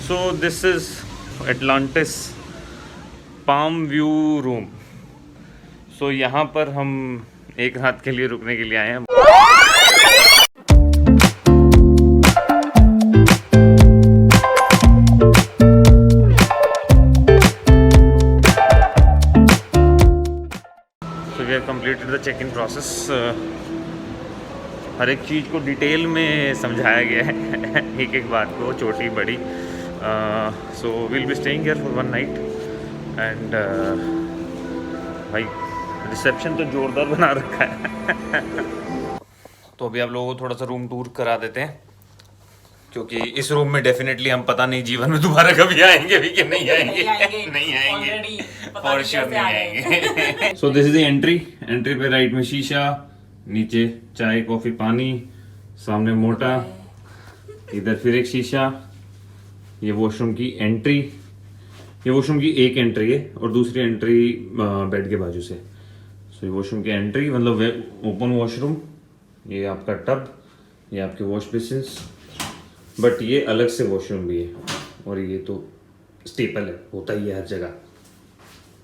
So this is Atlantis palm view room. So यहाँ पर हम एक रात के लिए रुकने के लिए आए हैं। So we have completed the check in process. हर एक चीज़ को डिटेल में समझाया गया है एक एक बात को, छोटी बड़ी। So will be staying here for 1 night and भाई रिसेप्शन तो जोरदार बना रखा है। तो अभी आप लोगों को थोड़ा सा रूम टूर करा देते हैं, क्योंकि इस रूम में डेफिनेटली हम पता नहीं जीवन में दोबारा कभी आएंगे भी कि नहीं आएंगे। नहीं आएंगे फॉर श्योर नहीं आएंगे। सो this is the entry. Entry पे राइट में शीशा, नीचे चाय कॉफी पानी, सामने मोटा, इधर फिर एक शीशा। ये वॉशरूम की एंट्री, ये वॉशरूम की एक एंट्री है और दूसरी एंट्री बेड के बाजू से। सो ये वॉशरूम की एंट्री मतलब ओपन वॉशरूम। ये आपका टब, ये आपके वॉश बेसिन्स, बट ये अलग से वॉशरूम भी है और ये तो स्टेपल है, होता ही है हर जगह।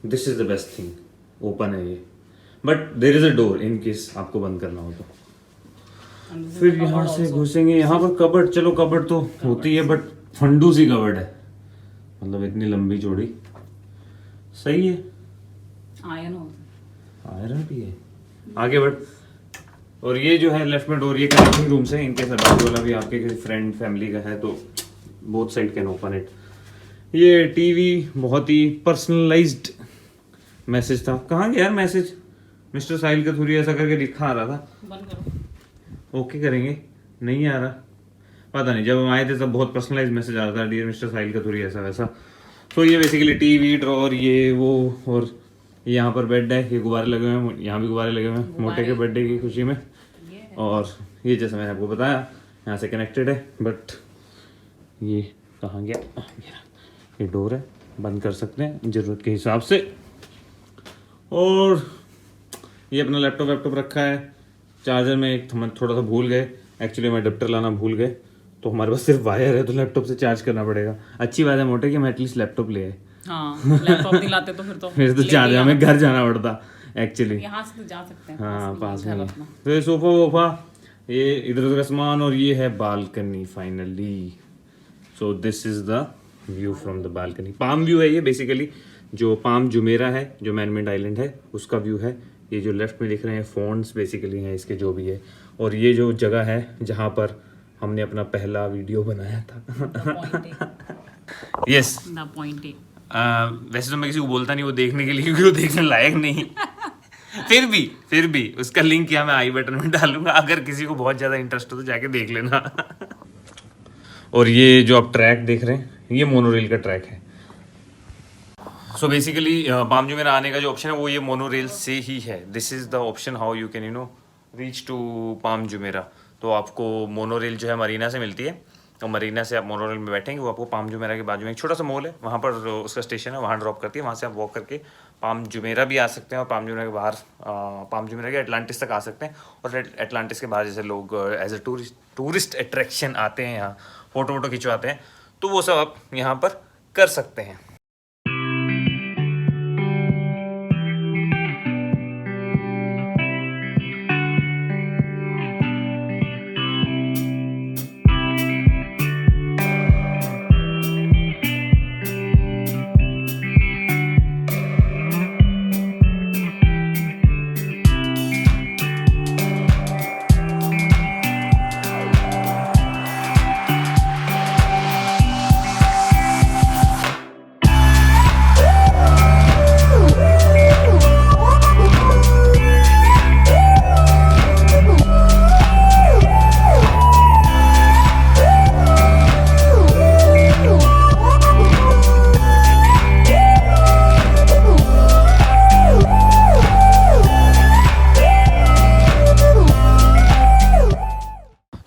This is the best thing, open है ये, but there is a door in case आपको बंद करना हो तो। फिर यहाँ से घुसेंगे, यहाँ पर कबर्ड, चलो कबर्ड तो होती है बट फंडू सी कबर्ड है, मतलब इतनी लंबी चौड़ी, सही है। आयरन भी है आगे बढ़। और ये जो है लेफ्ट में डोर, ये कनेक्टिंग रूम से, इनके साथ वाला भी आपके किसी फ्रेंड फैमिली का है तो both side can open it. ये टीवी बहुत ही पर्सनलाइज्ड मैसेज था। कहाँ गया यार मैसेज? मिस्टर साहिल कथूरिया ऐसा करके लिखा आ रहा था, बंद करो। ओके करेंगे, नहीं आ रहा, पता नहीं। जब हम आए थे तब बहुत पर्सनलाइज मैसेज आ रहा था, डियर मिस्टर साहिल कथूरिया ऐसा वैसा। तो ये बेसिकली टीवी ड्रॉर ये वो, और यहाँ पर बेड है, ये गुब्बारे लगे हुए हैं, यहाँ भी गुब्बारे लगे हुए हैं मोटे के बर्थडे की खुशी में। और ये जैसे मैंने आपको बताया यहाँ से कनेक्टेड है, बट ये कहाँ गया? ये डोर है, बंद कर सकते हैं ज़रूरत के हिसाब से। और ये अपना लैपटॉप रखा है। चार्जर में एक हम थोड़ा सा भूल गए, एक्चुअली मैं अडेप्टर लाना भूल गए, तो हमारे पास सिर्फ वायर है तो लैपटॉप से चार्ज करना पड़ेगा। अच्छी बात है मोटे कि मैं एटलीस्ट लैपटॉप ले आए। हाँ, लैपटॉप नहीं लाते तो फिर तो चार्जर में घर जाना पड़ता एक्चुअली। यहाँ से तो जा सकते हैं, हाँ पास में। तो ये सोफा वोफा, ये इधर उधर का सामान, और ये है balcony finally. So this is the view from the balcony. Palm view है ये बेसिकली, जो पाम जुमेरा है जो मैनमेड आइलैंड है उसका व्यू है। ये जो लेफ्ट में दिख रहे हैं फोन्स बेसिकली हैं इसके जो भी है। और ये जो जगह है जहाँ पर हमने अपना पहला वीडियो बनाया था। Yes the point. वैसे तो मैं किसी को बोलता नहीं वो देखने के लिए, क्योंकि वो देखने लायक नहीं। फिर भी उसका लिंक यहाँ मैं आई बटन में डालूंगा, अगर किसी को बहुत ज़्यादा इंटरेस्ट हो तो जाके देख लेना। और ये जो आप ट्रैक देख रहे हैं ये मोनोरेल का ट्रैक है। सो बेसिकली पाम जुमेरा आने का जो ऑप्शन है वो ये मोनोरेल से ही है। This is the option how you can reach to Palm Jumeirah. तो आपको मोनोरेल जो है मरीना से मिलती है, तो मरीना से आप मोनोरेल में बैठेंगे, वो आपको पाम जुमेरा के बाजू में एक छोटा सा मॉल है, वहाँ पर उसका स्टेशन है, वहाँ ड्रॉप करती है। वहाँ से आप वॉक करके पाम जुमेरा भी आ सकते हैं, और पाम जुमेरा के बाहर पाम जुमेरा के एटलांटिस तक आ सकते हैं। और एटलांटिस के बाहर जैसे लोग एज ए टूरिस्ट अट्रैक्शन आते हैं, यहाँ फ़ोटो वोटो खिंचवाते हैं, तो वो सब आप यहाँ पर कर सकते हैं।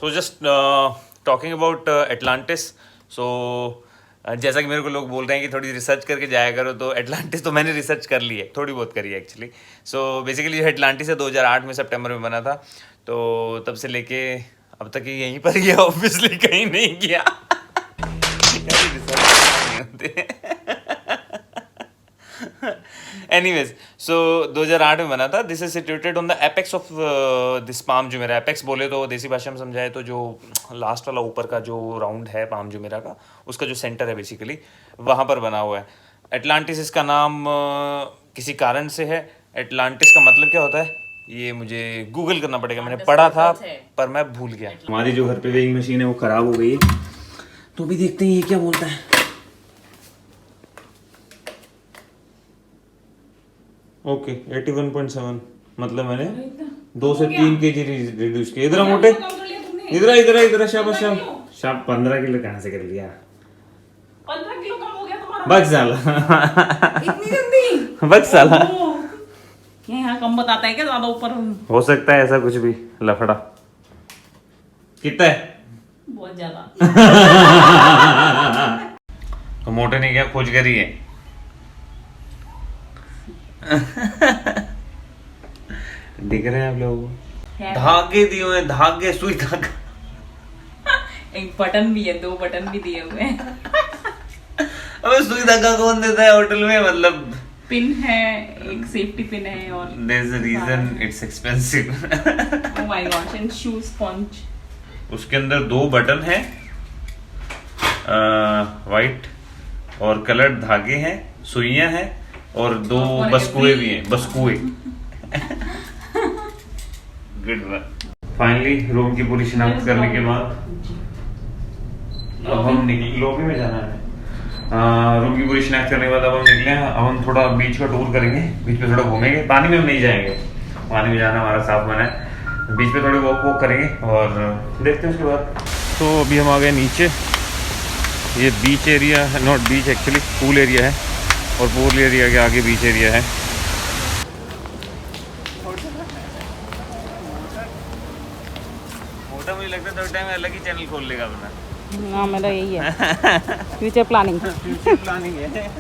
तो जस्ट टॉकिंग अबाउट एटलांटिस। सो जैसा कि मेरे को लोग बोल रहे हैं कि थोड़ी रिसर्च करके जाया करो, तो एटलांटिस तो मैंने रिसर्च कर ली है, थोड़ी बहुत करी है एक्चुअली। सो बेसिकली जो एटलांटिस है 2008 में सितंबर में बना था, तो तब से लेके अब तक यहीं पर गया, ऑब्वियसली कहीं नहीं गया। एनीवेज सो 2008 में बना था. This is situated on the apex of this palm Jumeirah. Apex बोले तो देसी भाषा में समझाए तो जो लास्ट वाला ऊपर का जो राउंड है पाम जुमेरा का, उसका जो सेंटर है बेसिकली वहाँ पर बना हुआ है. एटलांटिस इसका नाम किसी कारण से है. एटलांटिस का मतलब क्या होता है ये मुझे गूगल करना पड़ेगा. मैंने पढ़ा था पर मैं भूल गया. हमारी जो घर पे वेइंग मशीन है वो खराब हो गई है, तो अभी देखते हैं ये क्या बोलता है. ओके 81.7 मतलब मैंने 2 से 3 kg रिड्यूस किया. इधर मोटे, इधर शाबाश शाबाश. 15 किलो कहाँ से कर लिया? 15 किलो कम हो गया तुम्हारा. बस साला. इतनी जल्दी? बस साला. ये यहाँ कम बताता है क्या, ज्यादा ऊपर? हो सकता है ऐसा कुछ भी. लफड़ा कितना है? बहुत ज्यादा. तो मोटे ने क्या खोज करी है? दिख रहे हैं आप लोगों को धागे दिए हुए, धागे सुई धागा. एक बटन भी है, 2 बटन भी दिए हुए हैं. अबे सुई धागा कौन देता है होटल में? मतलब पिन है, एक सेफ्टी पिन है और there is a reason it's expensive. Oh my God. And shoe sponge. उसके अंदर 2 बटन हैं, वाइट और कलर्ड धागे हैं, सुइयां हैं और 2 बसकुए भी हैं. बसकुए. Good work. फाइनली रूम की पूरी शिनाख्त करने के बाद अब हम निकले. लॉबी में जाना है. रूम की पूरी शिनाख्त करने के बाद अब हम निकले हैं. अब हम थोड़ा बीच का टूर करेंगे. बीच पे थोड़ा घूमेंगे. पानी में हम नहीं जाएंगे, पानी में जाना हमारा साफ मना है. बीच पे थोड़ी वॉक करेंगे और देखते हैं उसके बाद. तो अभी हम आ गए नीचे. ये बीच एरिया है, not beach actually pool area है, और पूल एरिया के आगे बीच एरिया है. मोटा मुझे लगता है थोड़ा टाइम अलग ही चैनल खोल लेगा अपना. हाँ मेरा यही है. Future planning. प्लानिंग है.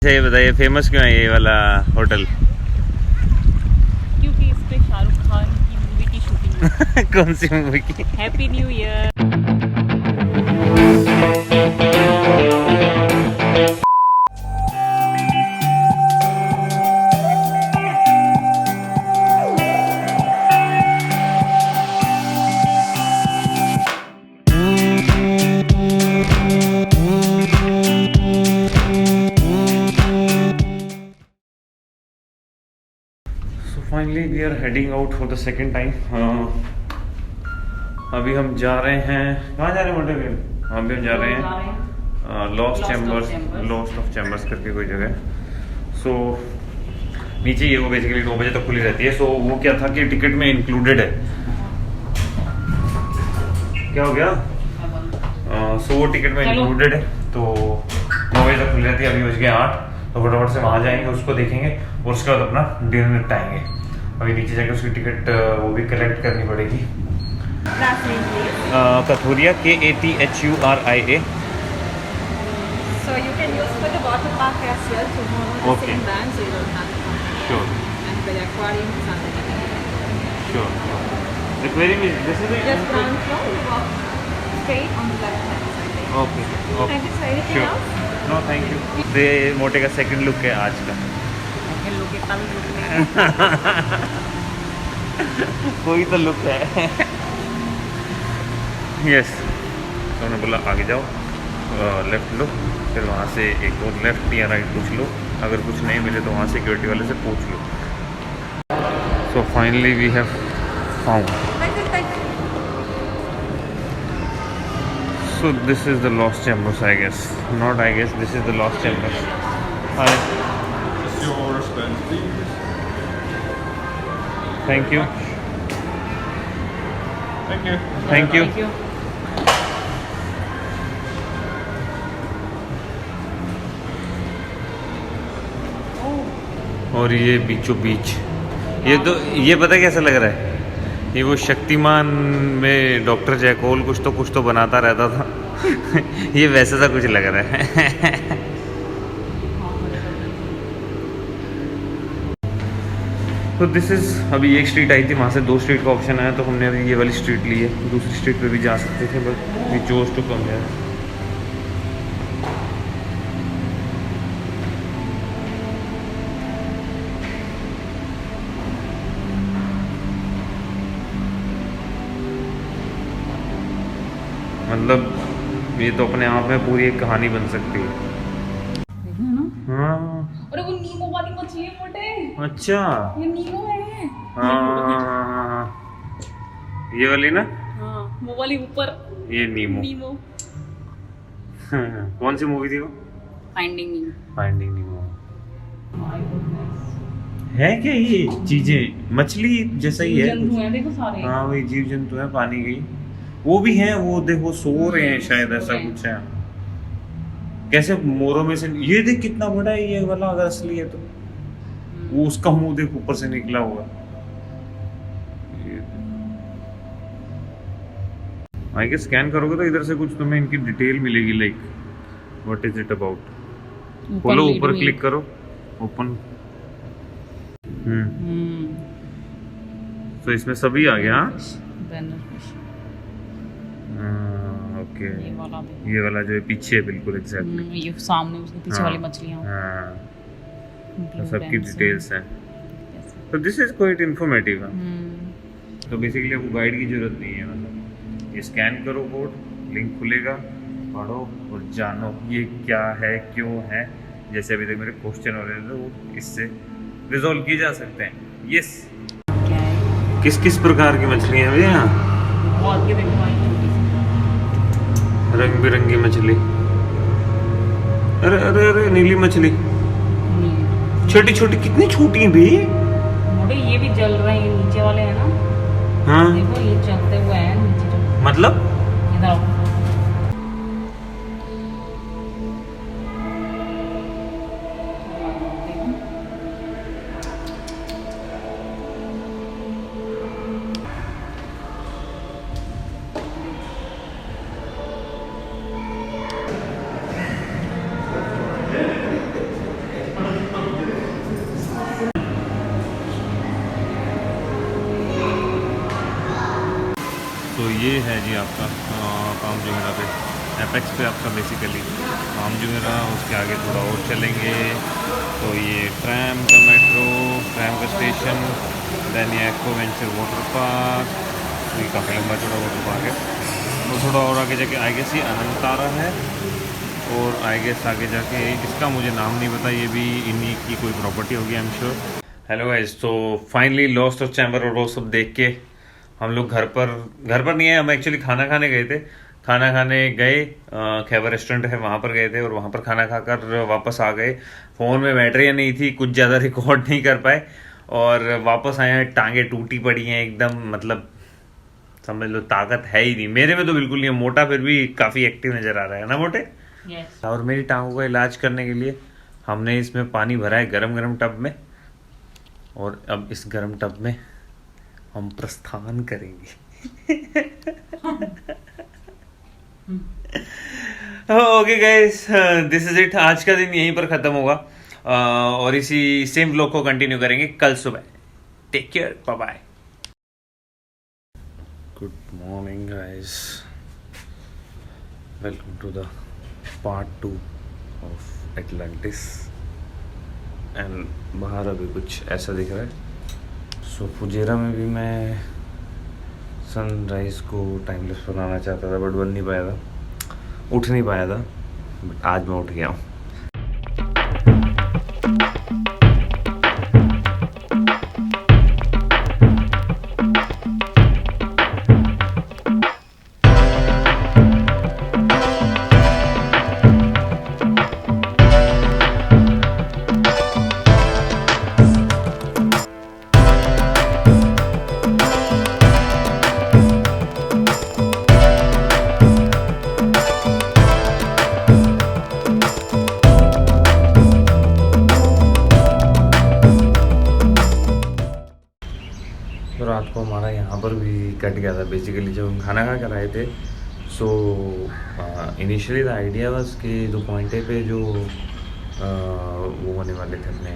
ये बताइए फेमस क्यों है ये वाला होटल? क्योंकि इस पे शाहरुख खान की मूवी की शूटिंग है. कौन सी मूवी की? Happy New Year. Finally we are heading out for the second time. अभी हम जा रहे हैं, कहाँ जा रहे हैं मोटे भैया? अभी हम जा रहे हैं lost chambers. Lost of chambers करके कोई जगह. सो नीचे ये वो बेसिकली 9 बजे तक खुली रहती है. सो वो क्या था कि टिकट में इंक्लूडेड है. क्या हो गया? सो वो टिकट में इंक्लूडेड है. तो 9 बजे तक खुली रहती है. अभी बज गए 8. तो फटाफट से वहाँ जाएंगे, उसको देखेंगे और उसके बाद अपना डिनर निपटाएंगे. अभी नीचे जाके उसकी टिकट वो भी कलेक्ट करनी पड़ेगी. Kathoria KATHURIA. So you can use for the water park as well tomorrow. The Okay. same brand, so you don't have to come. Sure, And the aquarium is under the sure. The aquarium is this is just ground floor. You walk straight on the left hand side. Okay. Thank you. So anything Sure. else? No, thank you. ये मोटे का second look है आज का. लोग इतना भी look नहीं. कोई तो लुक है. यस. तो उन्होंने बोला आगे जाओ, लेफ्ट लो, फिर वहाँ से एक और लेफ्ट या राइट पूछ लो. अगर कुछ नहीं मिले तो वहाँ सिक्योरिटी वाले से पूछ लो. So finally we have found. So this is the Lost Chambers, I guess. Not I guess, this is the Lost Chambers. Hi. It's your spend, please. Thank you. Thank you. Thank you. Thank you. और ये बीचों बीच, ये तो ये पता कैसा लग रहा है? ये वो शक्तिमान में डॉक्टर जैकोल कुछ तो बनाता रहता था. ये वैसे सा कुछ लग रहा है. तो दिस इज़ अभी एक स्ट्रीट आई थी, वहाँ से 2 स्ट्रीट का ऑप्शन आया तो हमने अभी ये वाली स्ट्रीट ली है। दूसरी स्ट्रीट पे भी जा सकते थे but we chose to come here. मतलब ये तो अपने आप में पूरी एक कहानी बन सकती है। देखना ना। हाँ अरे वो नीमो वाली मछली है मोटे। अच्छा ये नीमो है। हाँ, ये वाली ना, हाँ वो वाली ऊपर। ये नीमो। नीमो। कौन सी मूवी थी वो? फाइंडिंग नीमो। फाइंडिंग नीमो। है क्या ये चीजें मछली जैसा ही है? जंतु हैं देखो सारे। हाँ वही जीव जंतु है, पानी गई वो भी है, वो देखो सो रहे हैं शायद, ऐसा कुछ है। कैसे मोरों में से ये देख कितना बड़ा है ये वाला, अगर असली है तो वो उसका मुंह देख ऊपर से निकला हुआ। आई गेस स्कैन करोगे तो इधर से कुछ तुम्हें इनकी डिटेल मिलेगी, like what is it about. खोलो ऊपर क्लिक करो, ओपन। तो इसमें सभी आ गया। ओके ये वाला जो है पीछे बिल्कुल एग्जैक्टली ये सामने उसके पीछे वाली मछलियां। तो सबकी डिटेल्स हैं। तो दिस इज क्वाइट इंफॉर्मेटिव। तो बेसिकली आपको गाइड की जरूरत नहीं है, मतलब ये स्कैन करो कोड, लिंक खुलेगा, पढ़ो और जानो ये क्या है क्यों है। जैसे अभी तक मेरे क्वेश्चन हो रहे थे वो इससे रिजॉल्व किए जा सकते हैं। यस किस किस प्रकार की मछलियाँ हैं यहाँ? रंग बिरंगी मछली। अरे अरे अरे नीली मछली, छोटी छोटी, कितनी छोटी है भी। मोटे ये भी जल रहे हैं, नीचे वाले हैं ना। हाँ देखो ये चलते हुए हैं नीचे। मतलब इधर आओ। तो ये है जी आपका काम जुमेरा पे, एपेक्स पे आपका बेसिकली काम जुमेरा। उसके आगे थोड़ा और चलेंगे तो ये ट्रैम का मेट्रो, ट्रैम का स्टेशन, देन ये एक्वा वेंचर वाटर पार्क। ये काफ़ी लंबा चौड़ा वाटर पार्क है। तो थोड़ा और आगे जाके आई गेस ये अनंतारा है, और आई गेस आगे जाके इसका मुझे नाम नहीं पता, ये भी इन्हीं की कोई प्रॉपर्टी होगी I am sure. Hello guys, तो फाइनली लॉस्ट ऑफ चैम्बर और वो सब देख के हम लोग घर पर नहीं है, हम एक्चुअली खाना खाने गए थे। खाना खाने गए, खैबर रेस्टोरेंट है वहाँ पर गए थे, और वहाँ पर खाना खाकर वापस आ गए। फ़ोन में बैटरी नहीं थी, कुछ ज़्यादा रिकॉर्ड नहीं कर पाए, और वापस आए हैं टांगे टूटी पड़ी हैं एकदम, मतलब समझ लो ताकत है ही नहीं मेरे में तो बिल्कुल नहीं है। मोटा फिर भी काफ़ी एक्टिव नज़र आ रहा है ना मोटे। yes. और मेरी टांगों का इलाज करने के लिए हमने इसमें पानी भरा है गरम गरम टब में, और अब इस गरम टब में हम प्रस्थान करेंगे। Okay guys, this is it. आज का दिन यहीं पर खत्म होगा, और इसी सेम व्लॉग को कंटिन्यू करेंगे कल सुबह। Take care, bye bye. Good morning guys, welcome to the part 2 of Atlantis. And बाहर अभी कुछ ऐसा दिख रहा है। सो फुजेरा में भी मैं सनराइज़ को टाइमलेस बनाना चाहता था, बट बन नहीं पाया था, उठ नहीं पाया था, बट आज मैं उठ गया हूँ। तो रात को हमारा यहाँ पर भी कट गया था बेसिकली जब हम खाना खा कर आए थे। So initially the idea was कि 2 पॉइंटे पे जो वो होने वाले थे अपने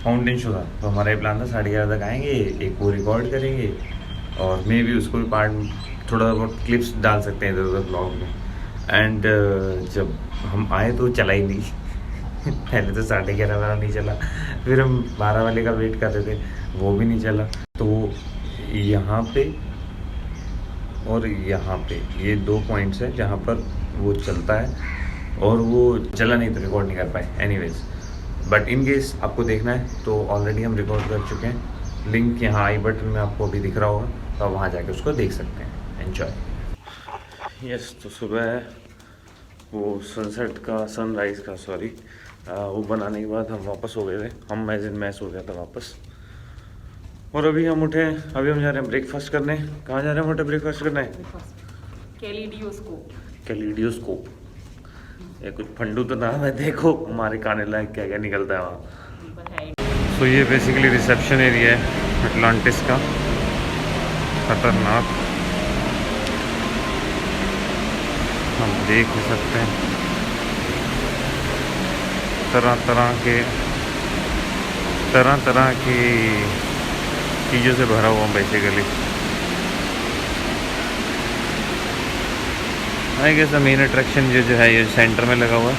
फाउंटेन शो था, तो हमारा ये प्लान था 11:30 तक आएंगे, एक वो रिकॉर्ड करेंगे और मे भी उसको भी पार्ट थोड़ा बहुत क्लिप्स डाल सकते हैं इधर उधर ब्लॉग में। एंड जब हम आए तो चला ही नहीं पहले तो 11:30 वाला नहीं चला, फिर हम 12 वाले का वेट कर रहे थे, वो भी नहीं चला। तो यहाँ पे और यहाँ पे ये 2 पॉइंट्स हैं जहाँ पर वो चलता है और वो चला नहीं तो रिकॉर्ड नहीं कर पाए। एनीवेज, बट इन केस आपको देखना है तो ऑलरेडी हम रिकॉर्ड कर चुके हैं, लिंक यहाँ आई बटन में आपको अभी दिख रहा होगा, तो आप वहाँ जाके उसको देख सकते हैं। एंजॉय। यस, तो सुबह है, वो सनसेट का सनराइज़ का सॉरी वो बनाने के बाद हम वापस हो गए थे, हम एज इन मैं सो गया था वापस। और अभी हम उठे, अभी हम जा रहे हैं ब्रेकफास्ट करने। कहाँ जा रहे हैं मोटे ब्रेकफास्ट करने? कैलिडियोस्कोप। ये कुछ फंडू तो नाम है, देखो हमारे खाने लायक क्या क्या निकलता है वहाँ। तो ये बेसिकली रिसेप्शन एरिया है अटलांटिस का, खतरनाक, हम देख भी सकते हैं तरह तरह की चीज़ों से भरा हुआ basically. I guess the main attraction जो है ये सेंटर में लगा हुआ है।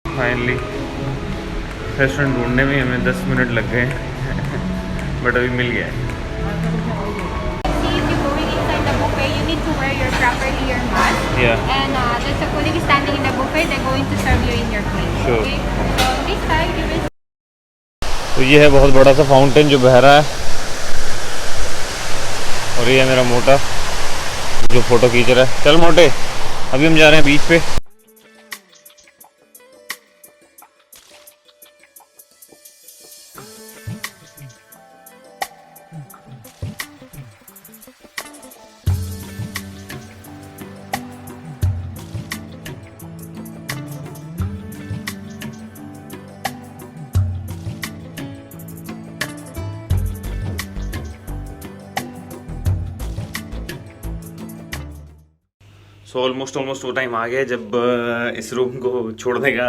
फाइनली रेस्टोरेंट ढूंढने में हमें 10 मिनट लग गए बट अभी मिल गया है। See, if you're going inside the buffet, you need to wear properly your mask. Yeah. And there's a colleague standing in the buffet. They're going to serve you in your plate. Sure. Okay. So this side you will. तो ये है बहुत बड़ा सा fountain जो बह रहा है, और ये है मेरा मोटा जो फोटो खींच रहा है। चल मोटे, अभी हम जा रहे हैं बीच पे। सो ऑलमोस्ट वो टाइम आ गया जब इस रूम को छोड़ने का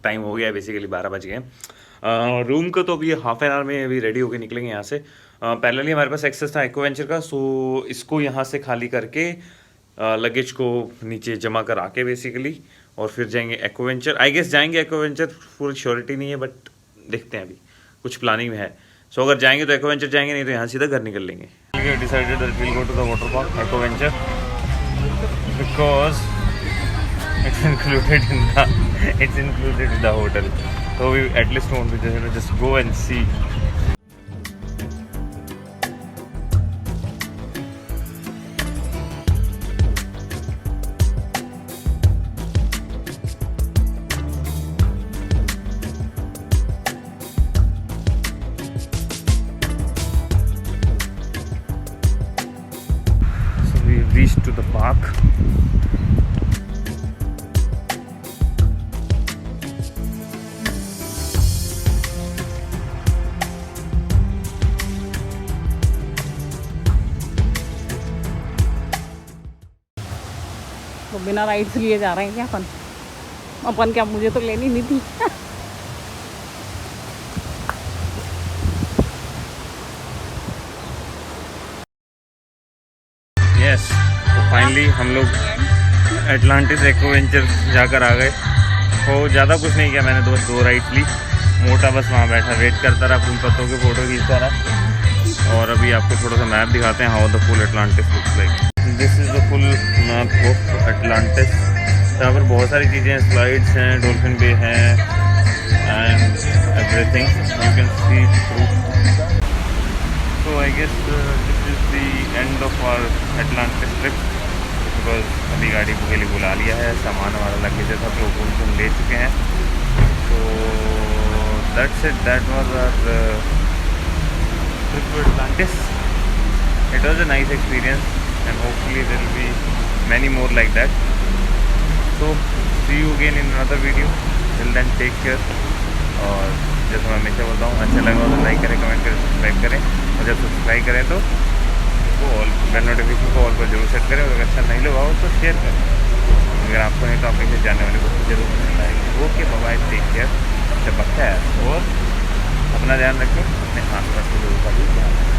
टाइम हो गया, बेसिकली 12 बज गए। रूम का तो अभी हाफ एन आवर में अभी रेडी होके निकलेंगे यहाँ से। पहले हमारे पास एक्सेस था एक्वावेंचर का, सो इसको यहाँ से खाली करके लगेज को नीचे जमा करा के बेसिकली, और फिर जाएंगे एक्वावेंचर। आई गेस जाएंगे एक्वावेंचर, पूरी श्योरिटी नहीं है बट देखते हैं, अभी कुछ प्लानिंग में है। सो अगर जाएंगे तो एक्वावेंचर जाएंगे, नहीं तो यहाँ सीधा घर निकल लेंगे। Decided that we will go to the water park Aquaventure because it's included in the hotel, so we at least want to just go and see. So we reached to the park. तो बिना rides लिए जा रहे हैं क्या अपन क्या, मुझे तो लेनी नहीं थी फाइनली हम लोग एटलांटिस एक्वा वेंचर जाकर आ गए। तो ज़्यादा कुछ नहीं किया मैंने, दो राइड्स ली। मोटा बस वहाँ बैठा वेट करता रहा, फूल पत्तों के फ़ोटो खींचता रहा। और अभी आपको थोड़ा सा मैप दिखाते हैं, how the full Atlantis looks like. This is the full map of Atlantis. यहाँ पर बहुत सारी चीज़ें हैं, स्लाइड्स हैं, डॉल्फिन बे हैं and everything you can see through. So I guess this is the end of our Atlantis trip, because अभी गाड़ी के लिए बुला लिया है, सामान हमारा लगेज था तो हम ले चुके हैं। तो that's it, that was our trip to Atlantis. It was a nice experience and hopefully there will be many more like that. So see you again in another video, till then take care. और जैसे मैं हमेशा बोलता हूँ, अच्छा लगा हो तो लाइक करें, कमेंट करें, सब्सक्राइब करें। और जब सब्सक्राइब करें तो वो ऑल बेल नोटिफिकेशन को ऑल पर जरूर सेट करें। और अगर अच्छा नहीं लगा हो तो शेयर करें। अगर आपको नहीं तो आपके से जानने वाले को जरूर पसंद आएगी। ओके बाय, टेक केयर, चपकता है। और अपना ध्यान रखें, अपने आस पास के लोगों का भी ध्यान रखें।